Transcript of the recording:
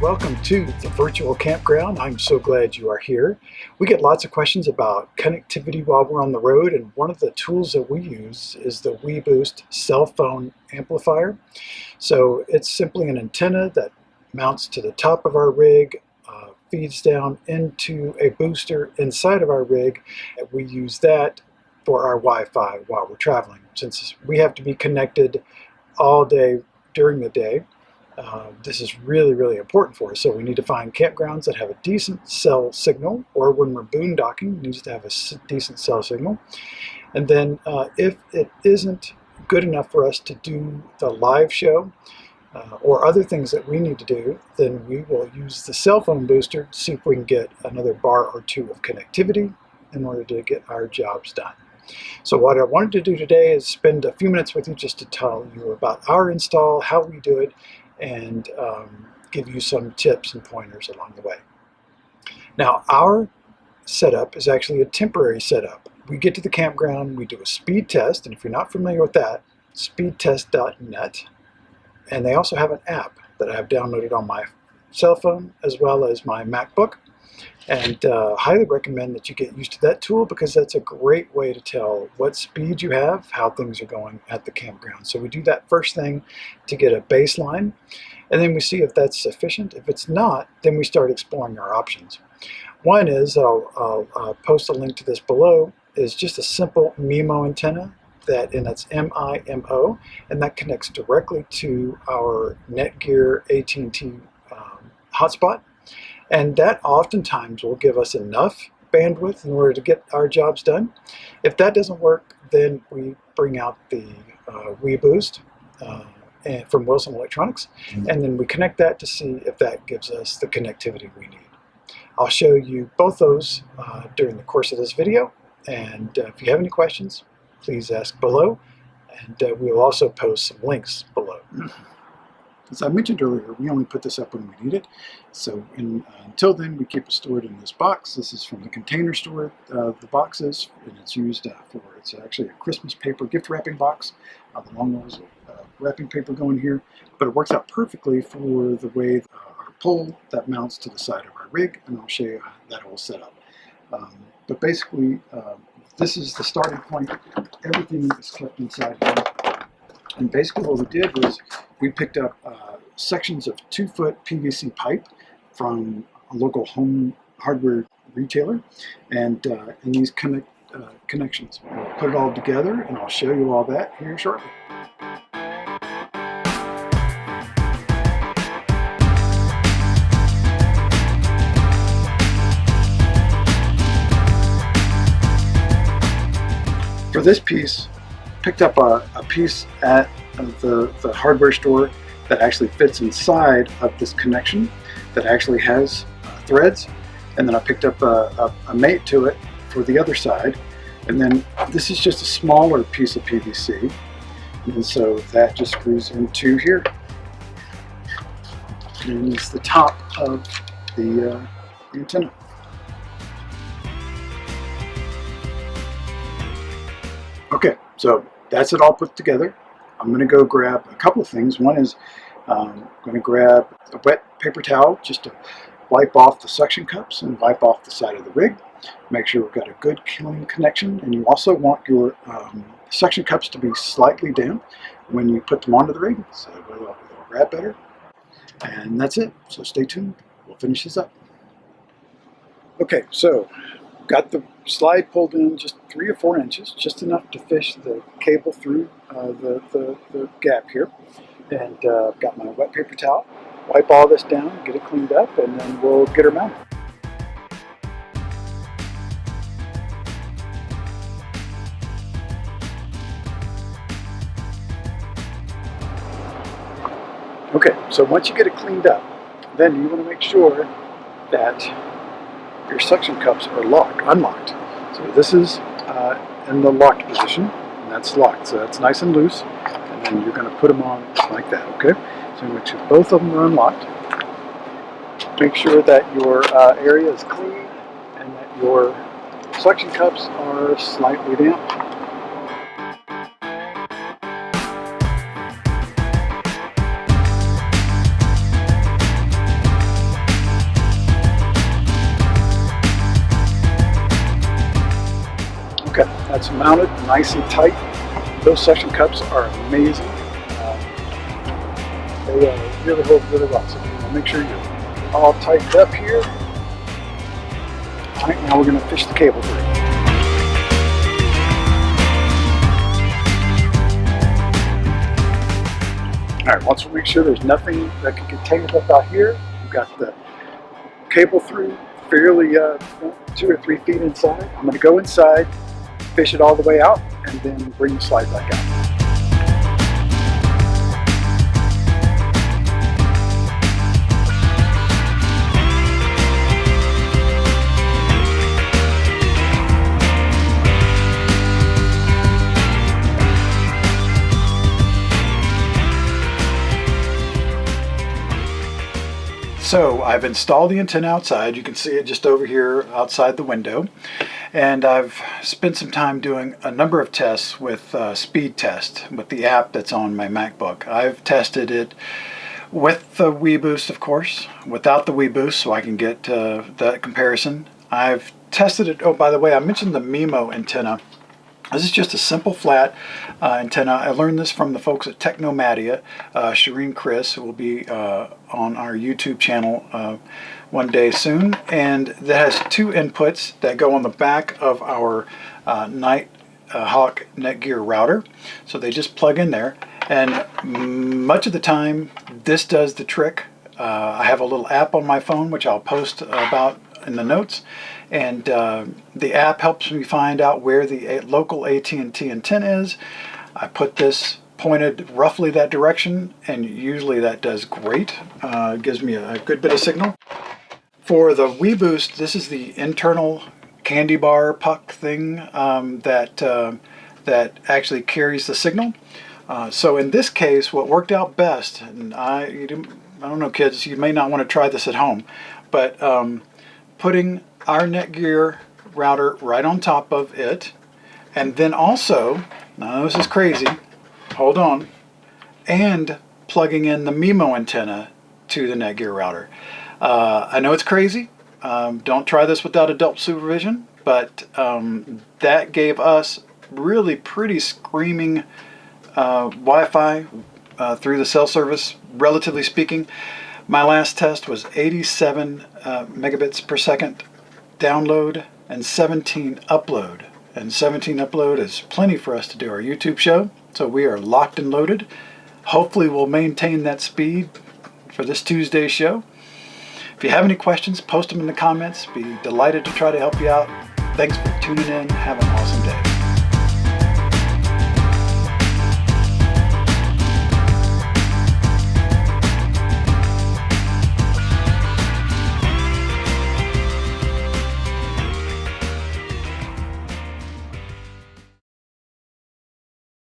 welcome to the virtual campground. I'm so glad you are here. We get lots of questions about connectivity while we're on the road, and one of the tools that we use is the WeBoost cell phone amplifier. So it's simply an antenna that mounts to the top of our rig, feeds down into a booster inside of our rig, and we use that for our Wi-Fi while we're traveling. Since we have to be connected all day during the day, this is really important for us. So we need to find campgrounds that have a decent cell signal, or when we're boondocking, it needs to have a decent cell signal. And then if it isn't good enough for us to do the live show or other things that we need to do, then we will use the cell phone booster to see if we can get another bar or two of connectivity in order to get our jobs done. So what I wanted to do today is spend a few minutes with you just to tell you about our install, how we do it, and give you some tips and pointers along the way. Now, our setup is actually a temporary setup. We get to the campground, we do a speed test, and if you're not familiar with that, speedtest.net, and they also have an app that I have downloaded on my cell phone as well as my MacBook, and highly recommend that you get used to that tool, because that's a great way to tell what speed you have, how things are going at the campground. So we do that first thing to get a baseline, and then we see if that's sufficient. If it's not, then we start exploring our options. One is, I'll post a link to this below, is just a simple MiMo antenna, and that's MiMo, and that connects directly to our Netgear AT&T hotspot. And that oftentimes will give us enough bandwidth in order to get our jobs done. If that doesn't work, then we bring out the WeBoost from Wilson Electronics, and then we connect that to see if that gives us the connectivity we need. I'll show you both those during the course of this video, and if you have any questions, please ask below, and we will also post some links below. As I mentioned earlier, we only put this up when we need it. So until then, we keep it stored in this box. This is from the Container Store, the boxes, and it's used it's actually a Christmas paper gift wrapping box. The long rows of wrapping paper going here, but it works out perfectly for the way our pole that mounts to the side of our rig, and I'll show you that whole setup. But basically, this is the starting point. Everything is kept inside here. And basically what we did was we picked up sections of 2-foot PVC pipe from a local home hardware retailer, and in these connections. We'll put it all together, and I'll show you all that here shortly. For this piece, picked up a piece at the hardware store that actually fits inside of this connection that actually has threads, and then I picked up a mate to it for the other side, and then this is just a smaller piece of PVC, and so that just screws into here, and it's the top of the antenna. Okay, so that's it all put together. I'm going to go grab a couple of things. One is I'm going to grab a wet paper towel just to wipe off the suction cups and wipe off the side of the rig. Make sure we've got a good clean connection, and you also want your suction cups to be slightly damp when you put them onto the rig, so they'll grab better. And that's it, so stay tuned. We'll finish this up. Okay, so got the slide pulled in just 3 or 4 inches, just enough to fish the cable through the gap here. And got my wet paper towel, wipe all this down, get it cleaned up, and then we'll get her mounted. Okay, so once you get it cleaned up, then you want to make sure that your suction cups are unlocked. So this is in the locked position, and that's locked. So that's nice and loose, and then you're going to put them on like that, okay? So make sure both of them are unlocked. Make sure that your area is clean and that your suction cups are slightly damp. Okay, that's mounted nice and tight. Those suction cups are amazing. They really hold really well. So make sure you're all tightened up here. All right, now we're going to fish the cable through. All right, once we make sure there's nothing that can get tangled up out here, we've got the cable through fairly 2 or 3 feet inside. I'm going to go inside, fish it all the way out, and then bring the slide back out. So I've installed the antenna outside. You can see it just over here outside the window. And I've spent some time doing a number of tests with speed test with the app that's on my MacBook. I've tested it with the WeBoost, of course, without the WeBoost, so I can get that comparison. I've tested it. Oh, by the way, I mentioned the MiMo antenna. This is just a simple flat antenna. I learned this from the folks at Technomadia, Shireen Chris, who will be on our YouTube channel one day soon. And that has 2 inputs that go on the back of our Nighthawk Netgear router. So they just plug in there. And much of the time, this does the trick. I have a little app on my phone, which I'll post about in the notes, and the app helps me find out where the local AT&T antenna is. I put this pointed roughly that direction, and usually that does great. It gives me a good bit of signal. For the WeBoost, this is the internal candy bar puck thing that actually carries the signal. So in this case, what worked out best, and I don't know, kids, you may not want to try this at home, but putting our Netgear router right on top of it, and then also, now this is crazy, hold on, and plugging in the MiMo antenna to the Netgear router. I know it's crazy. Don't try this without adult supervision, but that gave us really pretty screaming Wi-Fi through the cell service, relatively speaking. My last test was 87 megabits per second download and 17 upload. And 17 upload is plenty for us to do our YouTube show. So we are locked and loaded. Hopefully we'll maintain that speed for this Tuesday show. If you have any questions, post them in the comments. Be delighted to try to help you out. Thanks for tuning in. Have an awesome day.